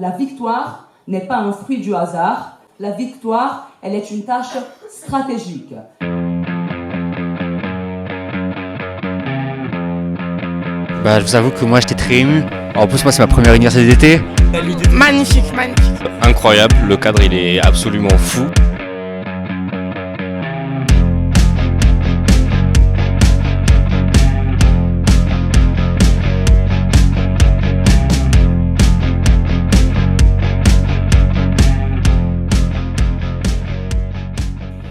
La victoire n'est pas un fruit du hasard. La victoire, elle est une tâche stratégique. Je vous avoue que moi j'étais très ému. En plus moi c'est ma première université d'été. Magnifique. Incroyable, le cadre il est absolument fou.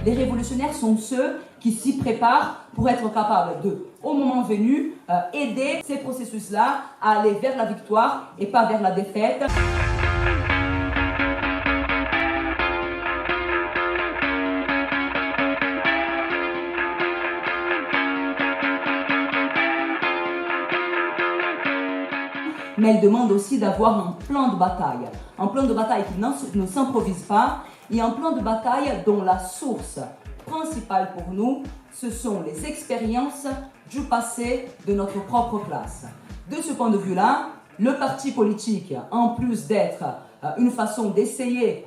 Les révolutionnaires sont ceux qui s'y préparent pour être capables de, au moment venu, aider ces processus-là à aller vers la victoire et pas vers la défaite. Mais elle demande aussi d'avoir un plan de bataille. Un plan de bataille qui ne s'improvise pas et un plan de bataille dont la source principale pour nous, ce sont les expériences du passé de notre propre classe. De ce point de vue-là, le parti politique, en plus d'être une façon d'essayer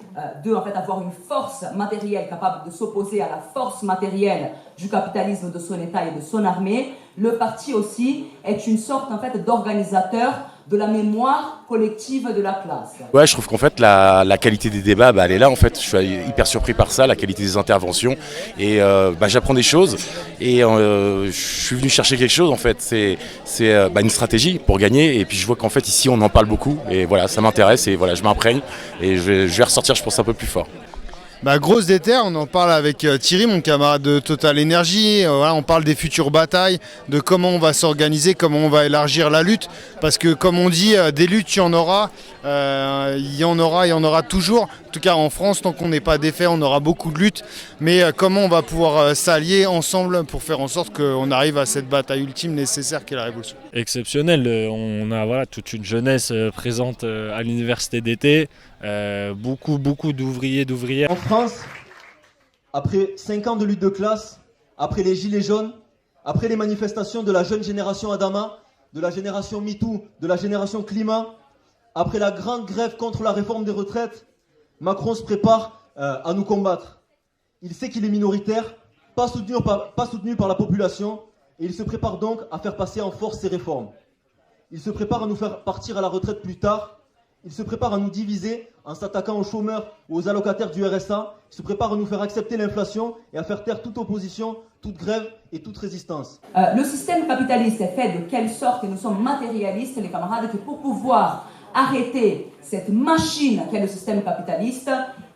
avoir une force matérielle capable de s'opposer à la force matérielle du capitalisme de son État et de son armée, le parti aussi est une sorte d'organisateur de la mémoire collective de la classe. Ouais, je trouve qu'en fait la qualité des débats, elle est là en fait. Je suis hyper surpris par ça, la qualité des interventions et j'apprends des choses et je suis venu chercher quelque chose en fait. C'est une stratégie pour gagner et puis je vois qu'en fait ici on en parle beaucoup et voilà, ça m'intéresse et voilà, je m'imprègne et je vais ressortir je pense un peu plus fort. Grosse déter, on en parle avec Thierry, mon camarade de Total Energy. On parle des futures batailles, de comment on va s'organiser, comment on va élargir la lutte. Parce que comme on dit, des luttes, il y en aura, il y en aura toujours. En tout cas en France, tant qu'on n'est pas défait, on aura beaucoup de luttes. Mais comment on va pouvoir s'allier ensemble pour faire en sorte qu'on arrive à cette bataille ultime nécessaire qu'est la révolution. Exceptionnel, on a toute une jeunesse présente à l'université d'été. Beaucoup d'ouvrières. En France, après 5 ans de lutte de classe, après les gilets jaunes, après les manifestations de la jeune génération Adama, de la génération MeToo, de la génération Climat, après la grande grève contre la réforme des retraites, Macron se prépare à nous combattre. Il sait qu'il est minoritaire, pas soutenu par la population, et il se prépare donc à faire passer en force ses réformes. Il se prépare à nous faire partir à la retraite plus tard. Il se prépare à nous diviser en s'attaquant aux chômeurs ou aux allocataires du RSA. Il se prépare à nous faire accepter l'inflation et à faire taire toute opposition, toute grève et toute résistance. Le système capitaliste est fait de quelle sorte, et nous sommes matérialistes, les camarades, que pour pouvoir arrêter cette machine qu'est le système capitaliste,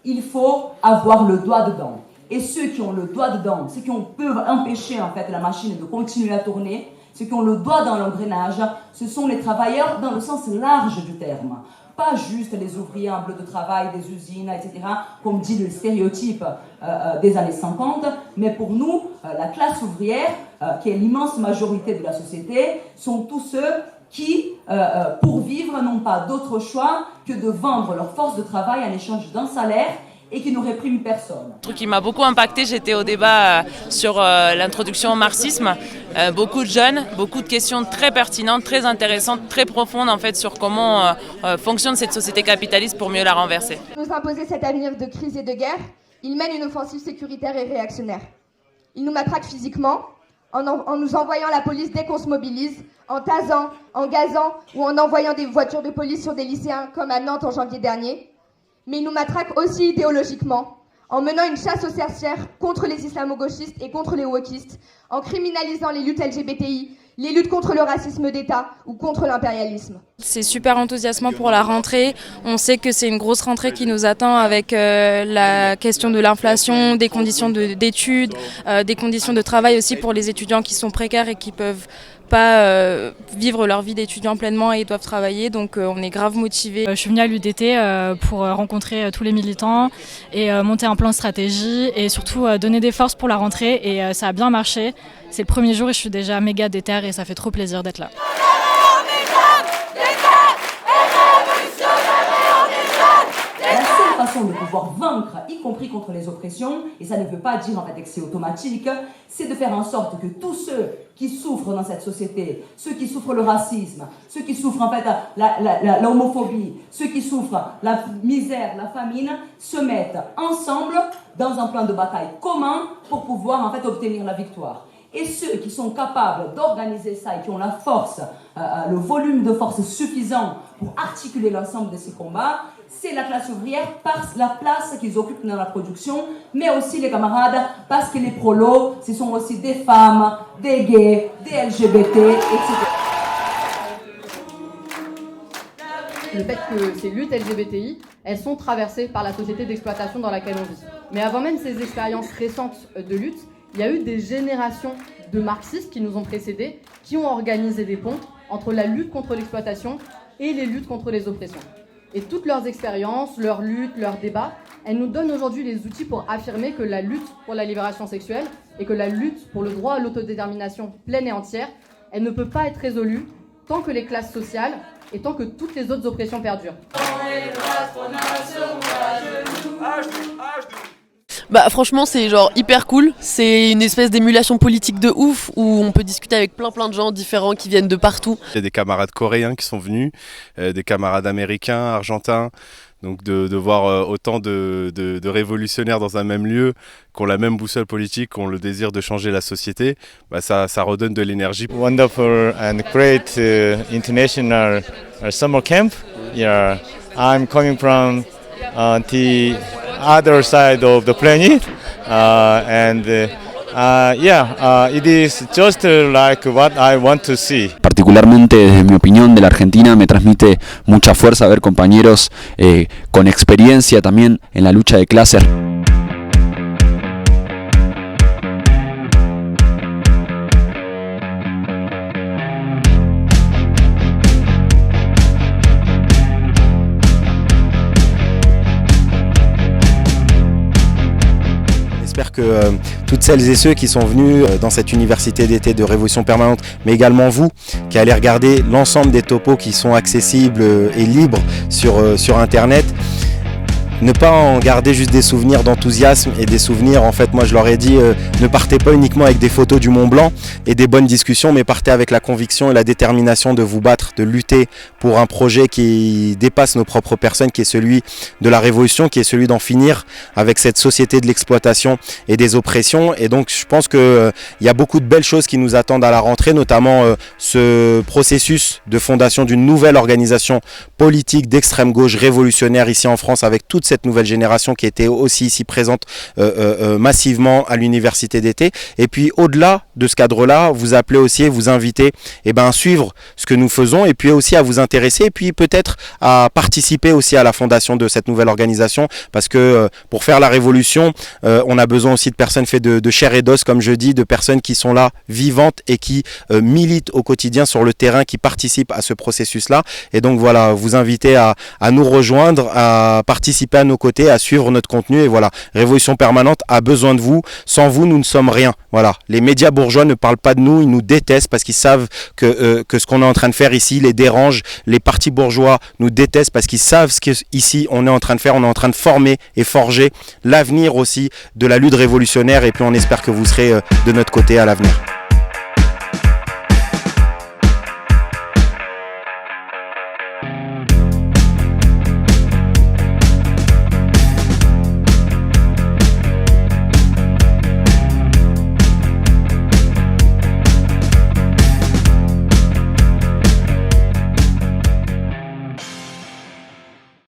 il faut avoir le doigt dedans. Et ceux qui ont le doigt dedans, ceux qui peuvent empêcher la machine de continuer à tourner, ceux qui ont le doigt dans l'engrenage, ce sont les travailleurs dans le sens large du terme. Pas juste les ouvriers en bleu de travail des usines, etc., comme dit le stéréotype des années 50, mais pour nous, la classe ouvrière, qui est l'immense majorité de la société, sont tous ceux qui, pour vivre, n'ont pas d'autre choix que de vendre leur force de travail en échange d'un salaire et qui ne réprime personne. Un truc qui m'a beaucoup impacté, j'étais au débat sur l'introduction au marxisme. Beaucoup de jeunes, beaucoup de questions très pertinentes, très intéressantes, très profondes sur comment fonctionne cette société capitaliste pour mieux la renverser. Nous imposer cet avenir de crise et de guerre, il mène une offensive sécuritaire et réactionnaire. Il nous matraque physiquement, en nous envoyant la police dès qu'on se mobilise, en tasant, en gazant ou en envoyant des voitures de police sur des lycéens comme à Nantes en janvier dernier. Mais il nous matraque aussi idéologiquement, en menant une chasse aux sorcières contre les islamo-gauchistes et contre les wokistes, en criminalisant les luttes LGBTI, les luttes contre le racisme d'État ou contre l'impérialisme. C'est super enthousiasmant pour la rentrée. On sait que c'est une grosse rentrée qui nous attend avec la question de l'inflation, des conditions d'études, des conditions de travail aussi pour les étudiants qui sont précaires et qui peuvent pas vivre leur vie d'étudiant pleinement et doivent travailler, donc on est grave motivés. Je suis venue à l'UDT pour rencontrer tous les militants et monter un plan de stratégie et surtout donner des forces pour la rentrée et ça a bien marché. C'est le premier jour et je suis déjà méga déter et ça fait trop plaisir d'être là. La seule façon de pouvoir vaincre, y compris contre les oppressions, et ça ne veut pas dire en fait que c'est automatique, c'est de faire en sorte que tous ceux qui souffrent dans cette société, ceux qui souffrent le racisme, ceux qui souffrent en fait la homophobie, ceux qui souffrent la misère, la famine, se mettent ensemble dans un plan de bataille commun pour pouvoir en fait obtenir la victoire. Et ceux qui sont capables d'organiser ça et qui ont la force, le volume de force suffisant pour articuler l'ensemble de ces combats, c'est la classe ouvrière par la place qu'ils occupent dans la production, mais aussi les camarades, parce que les prolos, ce sont aussi des femmes, des gays, des LGBT, etc. Le fait que ces luttes LGBTI, elles sont traversées par la société d'exploitation dans laquelle on vit. Mais avant même ces expériences récentes de lutte, il y a eu des générations de marxistes qui nous ont précédés, qui ont organisé des ponts entre la lutte contre l'exploitation et les luttes contre les oppressions. Et toutes leurs expériences, leurs luttes, leurs débats, elles nous donnent aujourd'hui les outils pour affirmer que la lutte pour la libération sexuelle et que la lutte pour le droit à l'autodétermination pleine et entière, elle ne peut pas être résolue tant que les classes sociales et tant que toutes les autres oppressions perdurent. Bah franchement c'est genre hyper cool, c'est une espèce d'émulation politique de ouf où on peut discuter avec plein de gens différents qui viennent de partout. Il y a des camarades coréens qui sont venus, des camarades américains, argentins, donc de voir autant de révolutionnaires dans un même lieu, qui ont la même boussole politique, qui ont le désir de changer la société, bah ça redonne de l'énergie. Wonderful and great international summer camp. Yeah, I'm coming from the other side of the planet, it is just like what I want to see. Particularmente desde mi opinión de la Argentina me transmite mucha fuerza ver compañeros con experiencia también en la lucha de clases. J'espère que toutes celles et ceux qui sont venus dans cette université d'été de Révolution Permanente, mais également vous, qui allez regarder l'ensemble des topos qui sont accessibles et libres sur Internet, ne pas en garder juste des souvenirs d'enthousiasme et des souvenirs, en fait, moi je leur ai dit, ne partez pas uniquement avec des photos du Mont Blanc et des bonnes discussions, mais partez avec la conviction et la détermination de vous battre, de lutter pour un projet qui dépasse nos propres personnes, qui est celui de la révolution, qui est celui d'en finir avec cette société de l'exploitation et des oppressions. Et donc je pense qu'il y a beaucoup de belles choses qui nous attendent à la rentrée, notamment ce processus de fondation d'une nouvelle organisation politique d'extrême gauche révolutionnaire ici en France, avec toute cette nouvelle génération qui était aussi ici présente massivement à l'université d'été. Et puis au-delà de ce cadre-là, vous appelez aussi et vous invitez à suivre ce que nous faisons et puis aussi à vous intéresser et puis peut-être à participer aussi à la fondation de cette nouvelle organisation, parce que pour faire la révolution, on a besoin aussi de personnes faites de chair et d'os, comme je dis, de personnes qui sont là, vivantes et qui militent au quotidien sur le terrain, qui participent à ce processus-là. Et donc voilà, vous inviter à nous rejoindre, à participer à nos côtés, à suivre notre contenu. Et voilà, Révolution Permanente a besoin de vous. Sans vous, nous ne sommes rien. Voilà, les médias bourgeois ne parlent pas de nous, ils nous détestent parce qu'ils savent que ce qu'on est en train de faire ici les dérange. Les partis bourgeois nous détestent parce qu'ils savent ce qu'ici on est en train de faire. On est en train de former et forger l'avenir aussi de la lutte révolutionnaire, et puis on espère que vous serez de notre côté à l'avenir.